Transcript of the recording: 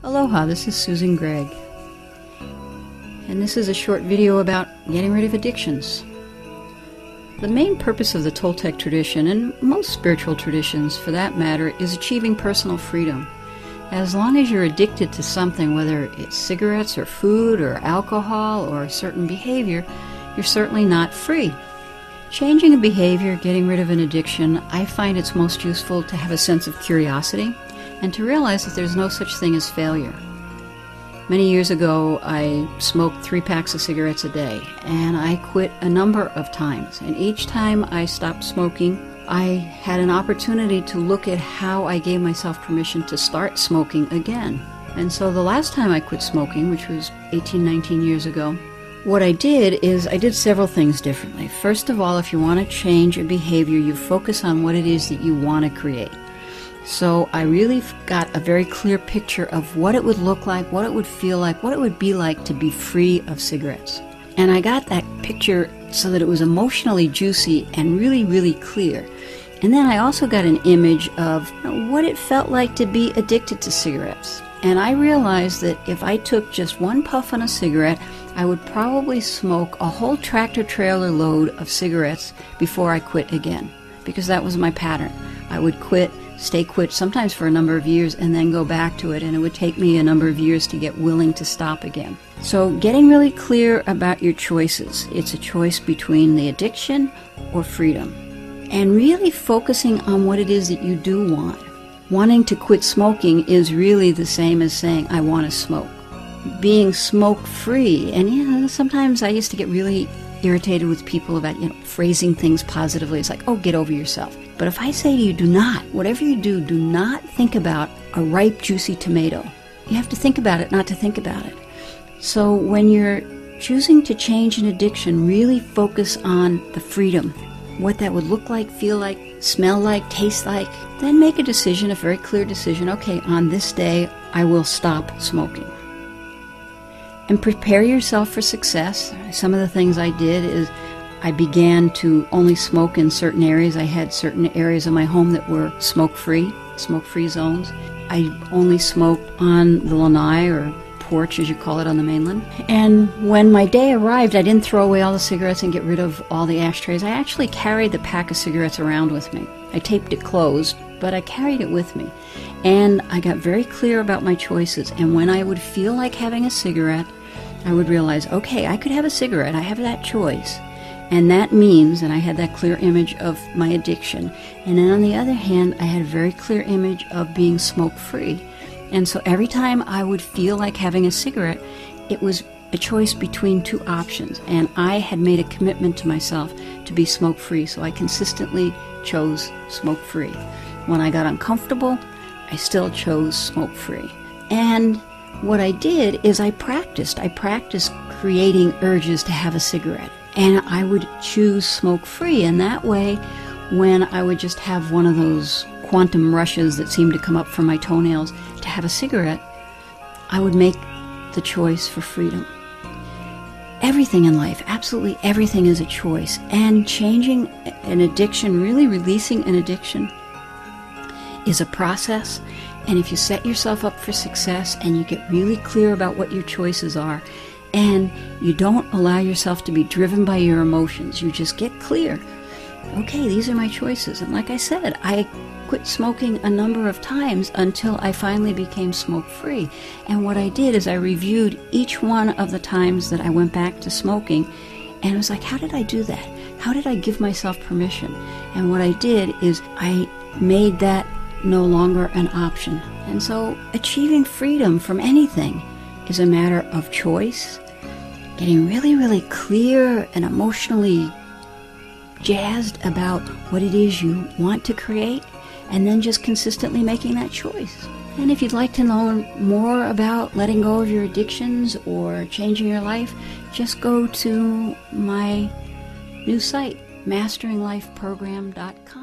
Aloha, this is Susan Gregg, and this is a short video about getting rid of addictions. The main purpose of the Toltec tradition, and most spiritual traditions for that matter, is achieving personal freedom. As long as you're addicted to something, whether it's cigarettes or food or alcohol or a certain behavior, you're certainly not free. Changing a behavior, getting rid of an addiction, I find it's most useful to have a sense of curiosity and to realize that there's no such thing as failure. Many years ago, I smoked 3 packs of cigarettes a day, and I quit a number of times. And each time I stopped smoking, I had an opportunity to look at how I gave myself permission to start smoking again. And so the last time I quit smoking, which was 18, 19 years ago, what I did is I did several things differently. First of all, if you want to change a behavior, you focus on what it is that you want to create. So I really got a very clear picture of what it would look like, what it would feel like, what it would be like to be free of cigarettes. And I got that picture so that it was emotionally juicy and really, really clear. And then I also got an image of what it felt like to be addicted to cigarettes. And I realized that if I took just one puff on a cigarette, I would probably smoke a whole tractor-trailer load of cigarettes before I quit again, because that was my pattern. I would quit, stay quit, sometimes for a number of years, and then go back to it, and it would take me a number of years to get willing to stop again. So getting really clear about your choices. It's a choice between the addiction or freedom. And really focusing on what it is that you do want. Wanting to quit smoking is really the same as saying, I want to smoke. Being smoke-free, and sometimes I used to get really irritated with people about, phrasing things positively. It's like, oh, get over yourself. But if I say to you, do not, whatever you do, do not think about a ripe, juicy tomato. You have to think about it, not to think about it. So when you're choosing to change an addiction, really focus on the freedom, what that would look like, feel like, smell like, taste like. Then make a decision, a very clear decision. Okay, on this day, I will stop smoking. And prepare yourself for success. Some of the things I did is I began to only smoke in certain areas. I had certain areas of my home that were smoke-free zones. I only smoked on the lanai, or porch as you call it on the mainland. And when my day arrived, I didn't throw away all the cigarettes and get rid of all the ashtrays. I actually carried the pack of cigarettes around with me. I taped it closed, but I carried it with me. And I got very clear about my choices. And when I would feel like having a cigarette, I would realize, okay, I could have a cigarette. I have that choice. And that means, and I had that clear image of my addiction. And then on the other hand, I had a very clear image of being smoke-free. And so every time I would feel like having a cigarette, it was a choice between 2 options. And I had made a commitment to myself to be smoke-free, so I consistently chose smoke-free. When I got uncomfortable, I still chose smoke-free. And what I did is I practiced creating urges to have a cigarette. And I would choose smoke-free, and that way, when I would just have one of those quantum rushes that seemed to come up from my toenails to have a cigarette, I would make the choice for freedom. Everything in life, absolutely everything is a choice. And changing an addiction, really releasing an addiction, is a process. And if you set yourself up for success and you get really clear about what your choices are, and you don't allow yourself to be driven by your emotions, you just get clear. Okay, these are my choices. And like I said, I quit smoking a number of times until I finally became smoke-free. And what I did is I reviewed each one of the times that I went back to smoking, and it was like, how did I do that? How did I give myself permission? And what I did is I made that no longer an option. And so achieving freedom from anything is a matter of choice, getting really, really clear and emotionally jazzed about what it is you want to create, and then just consistently making that choice. And if you'd like to know more about letting go of your addictions or changing your life, just go to my new site, masteringLifeProgram.com.